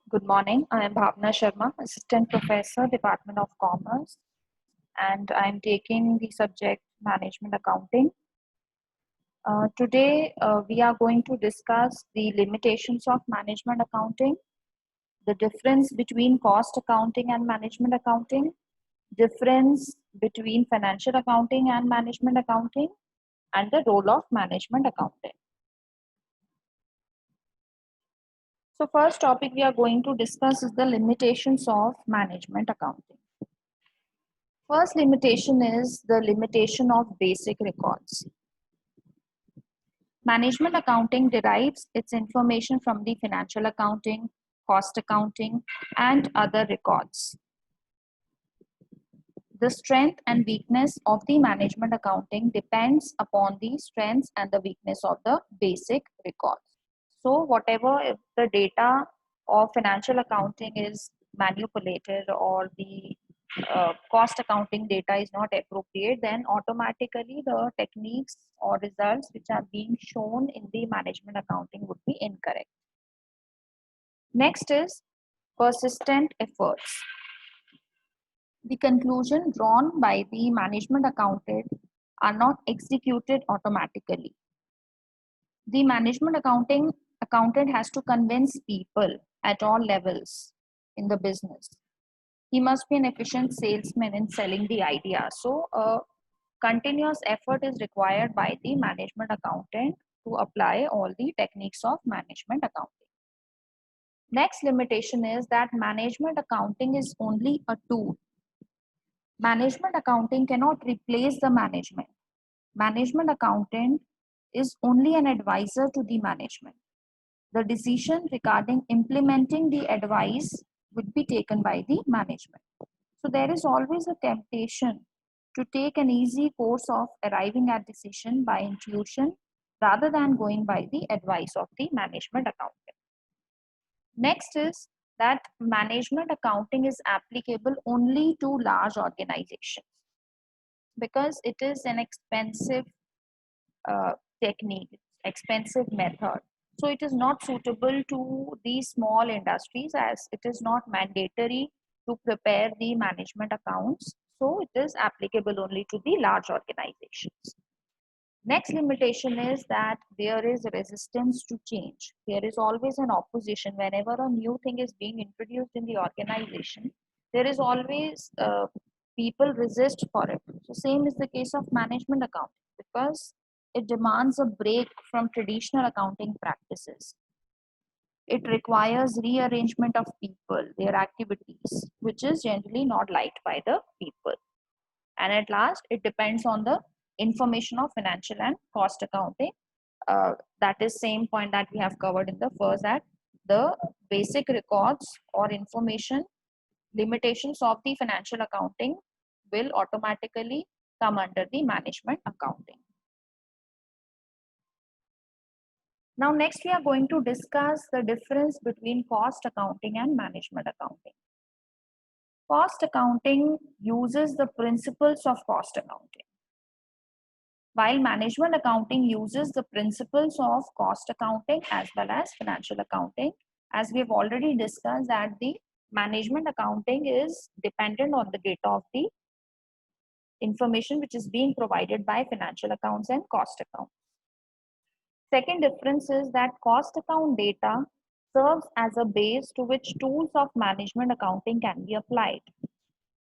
Good morning. I am Bhavna Sharma, Assistant Professor, Department of Commerce, and I am taking the subject Management Accounting. Today, we are going to discuss the limitations of management accounting, the difference between cost accounting and management accounting, difference between financial accounting and management accounting, and the role of management accounting. So, first topic we are going to discuss is the limitations of management accounting. First limitation is the limitation of basic records. Management accounting derives its information from the financial accounting, cost accounting, and other records. The strength and weakness of the management accounting depends upon the strengths and the weakness of the basic records. So, whatever if the data of financial accounting is manipulated or the cost accounting data is not appropriate, then automatically the techniques or results which are being shown in the management accounting would be incorrect. Next is persistent efforts. The conclusion drawn by the management accountant are not executed automatically. The management accountant has to convince people at all levels in the business. He must be an efficient salesman in selling the idea. So, continuous effort is required by the management accountant to apply all the techniques of management accounting. Next limitation is that management accounting is only a tool. Management accounting cannot replace the management. Management accountant is only an advisor to the management. The decision regarding implementing the advice would be taken by the management. So there is always a temptation to take an easy course of arriving at decision by intuition rather than going by the advice of the management accountant. Next is that management accounting is applicable only to large organizations because it is an expensive technique, expensive method. So it is not suitable to the small industries as it is not mandatory to prepare the management accounts. So it is applicable only to the large organizations. Next limitation is that there is resistance to change. There is always an opposition whenever a new thing is being introduced in the organization. There is always people resist for it. So same is the case of management accounting because it demands a break from traditional accounting practices. It requires rearrangement of people, their activities, which is generally not liked by the people. And at last, it depends on the information of financial and cost accounting. That is same point that we have covered in the first, that the basic records or information limitations of the financial accounting will automatically come under the management accounting. Now, next we are going to discuss the difference between cost accounting and management accounting. Cost accounting uses the principles of cost accounting, while management accounting uses the principles of cost accounting as well as financial accounting. As we have already discussed that the management accounting is dependent on the data of the information which is being provided by financial accounts and cost accounts. Second difference is that cost account data serves as a base to which tools of management accounting can be applied,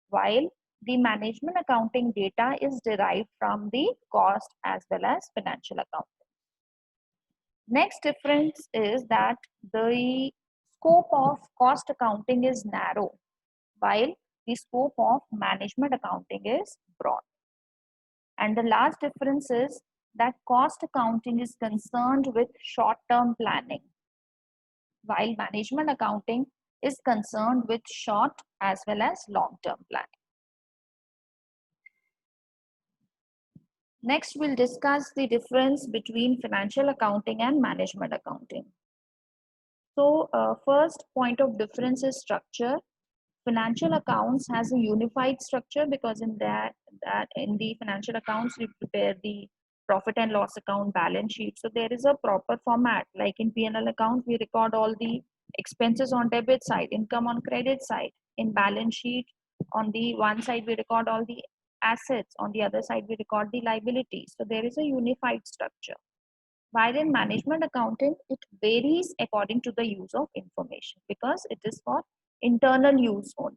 while the management accounting data is derived from the cost as well as financial accounting. Next difference is that the scope of cost accounting is narrow, while the scope of management accounting is broad. And the last difference is that cost accounting is concerned with short-term planning, while management accounting is concerned with short as well as long-term planning. Next, we'll discuss the difference between financial accounting and management accounting. So, first point of difference is structure. Financial accounts has a unified structure because in the financial accounts we prepare the profit and loss account, balance sheet. So there is a proper format. Like in P&L account, we record all the expenses on debit side, income on credit side. In balance sheet, on the one side we record all the assets, on the other side we record the liabilities. So there is a unified structure. While in management accounting, it varies according to the use of information because it is for internal use only,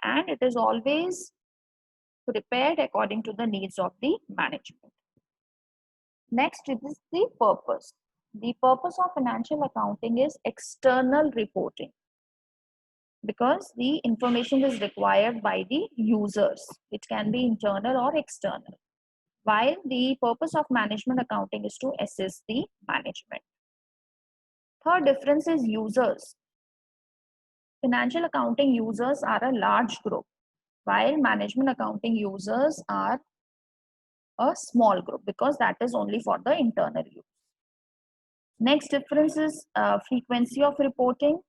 and it is always prepared according to the needs of the management. Next, it is the purpose. The purpose of financial accounting is external reporting because the information is required by the users. It can be internal or external. While the purpose of management accounting is to assess the management. Third difference is users. Financial accounting users are a large group, while management accounting users are a small group because that is only for the internal use. Next difference is frequency of reporting.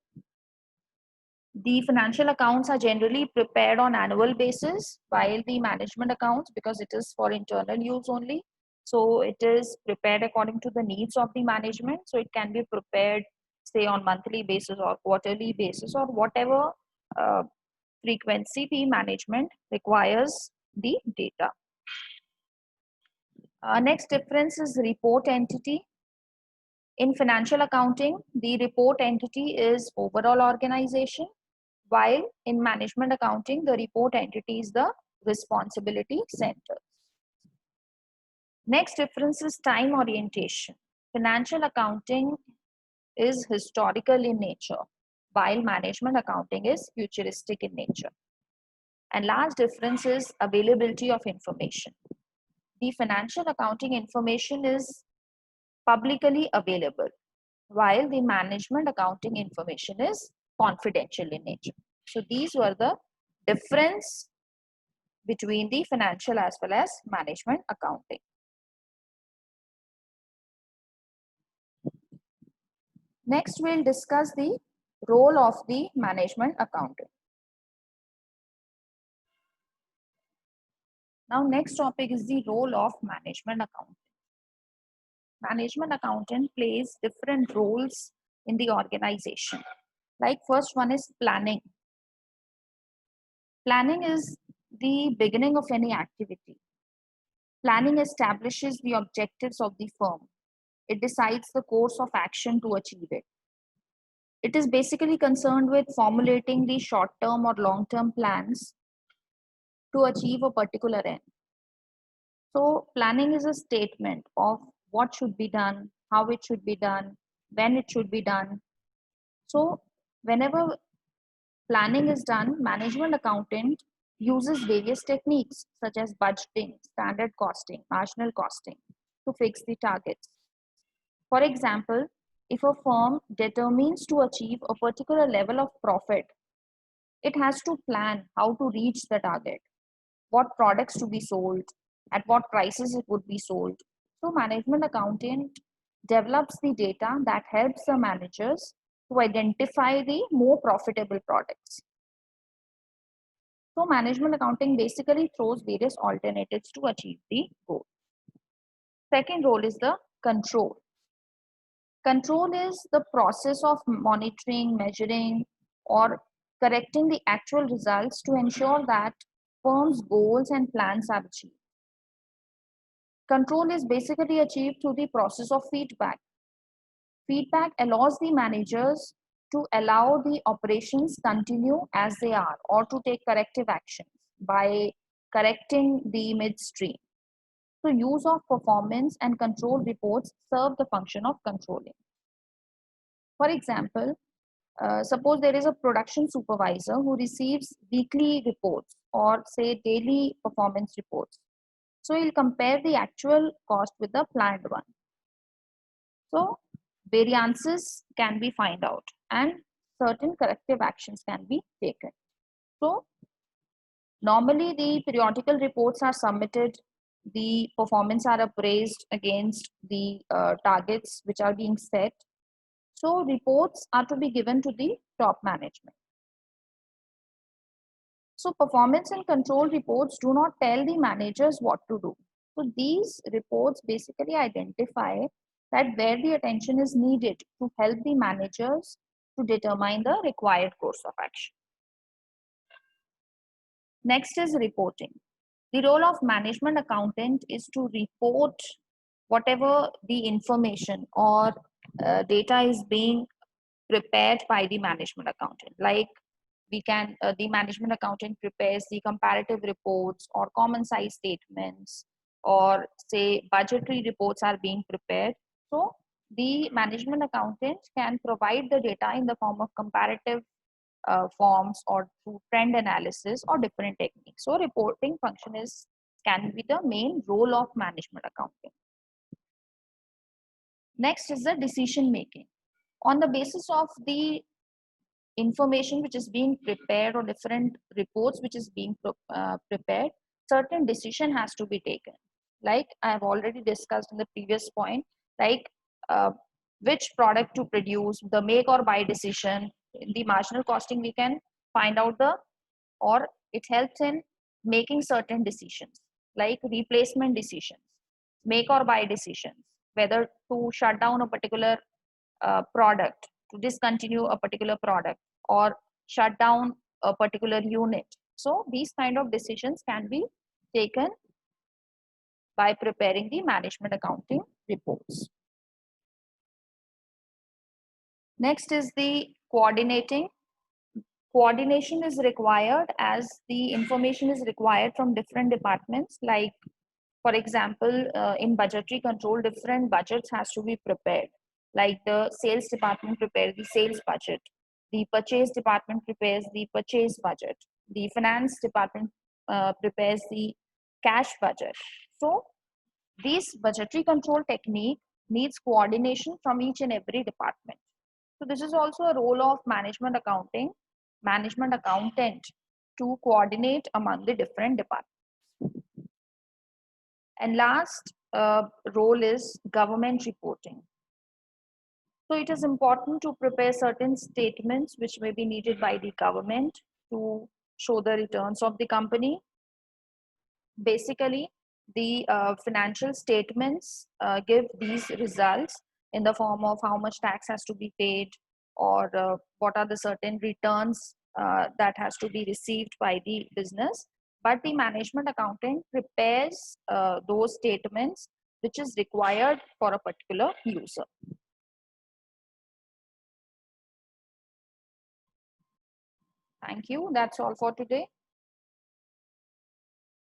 The financial accounts are generally prepared on annual basis, while the management accounts, because it is for internal use only, so it is prepared according to the needs of the management. So it can be prepared, say, on monthly basis or quarterly basis or whatever uh, frequency the management requires the data. Next difference is report entity. In financial accounting, the report entity is overall organization, while in management accounting, the report entity is the responsibility center. Next difference is time orientation. Financial accounting is historical in nature, while management accounting is futuristic in nature. And last difference is availability of information. The financial accounting information is publicly available, while the management accounting information is confidential in nature. So these were the difference between the financial as well as management accounting. Next, we'll discuss the role of the management accounting. Now, next topic is the role of management accounting. Management accountant plays different roles in the organization. Like first one is planning. Planning is the beginning of any activity. Planning establishes the objectives of the firm. It decides the course of action to achieve it. It is basically concerned with formulating the short-term or long-term plans to achieve a particular end. So planning is a statement of what should be done, how it should be done, when it should be done. So whenever planning is done, management accountant uses various techniques such as budgeting, standard costing, marginal costing to fix the targets. For example, if a firm determines to achieve a particular level of profit, it has to plan how to reach the target, what products to be sold, at what prices it would be sold. So management accountant develops the data that helps the managers to identify the more profitable products. So management accounting basically throws various alternatives to achieve the goal. Second role is the control. Control is the process of monitoring, measuring, or correcting the actual results to ensure that firm's goals and plans are achieved. Control is basically achieved through the process of feedback. Feedback allows the managers to allow the operations continue as they are or to take corrective actions by correcting the midstream. So use of performance and control reports serve the function of controlling. For example, suppose there is a production supervisor who receives weekly reports or say daily performance reports. So he'll compare the actual cost with the planned one. So variances can be found out and certain corrective actions can be taken. So normally the periodical reports are submitted, the performance are appraised against the targets which are being set. So reports are to be given to the top management. So performance and control reports do not tell the managers what to do. So these reports basically identify that where the attention is needed to help the managers to determine the required course of action. Next is reporting. The role of management accountant is to report whatever the information or data is being prepared by the management accountant. Like the management accountant prepares the comparative reports or common size statements, or say budgetary reports are being prepared. So the management accountant can provide the data in the form of comparative forms or through trend analysis or different techniques. So reporting function can be the main role of management accounting. Next is the decision making. On the basis of the information which is being prepared or different reports which is being prepared, certain decision has to be taken. Like I have already discussed in the previous point, like which product to produce, the make or buy decision. In the marginal costing, we can find out or it helps in making certain decisions like replacement decisions, make or buy decisions, whether to shut down a particular product, to discontinue a particular product, or shut down a particular unit. So these kind of decisions can be taken by preparing the management accounting reports. Next is the coordinating. Coordination is required as the information is required from different departments. Like for example, in budgetary control, different budgets has to be prepared. Like the sales department prepares the sales budget, the purchase department prepares the purchase budget, the finance department prepares the cash budget. So this budgetary control technique needs coordination from each and every department. So this is also a role of management accountant to coordinate among the different departments. And last role is government reporting. So it is important to prepare certain statements which may be needed by the government to show the returns of the company. Basically, the financial statements give these results in the form of how much tax has to be paid, or what are the certain returns that has to be received by the business. But the management accountant prepares those statements which is required for a particular user. Thank you. That's all for today.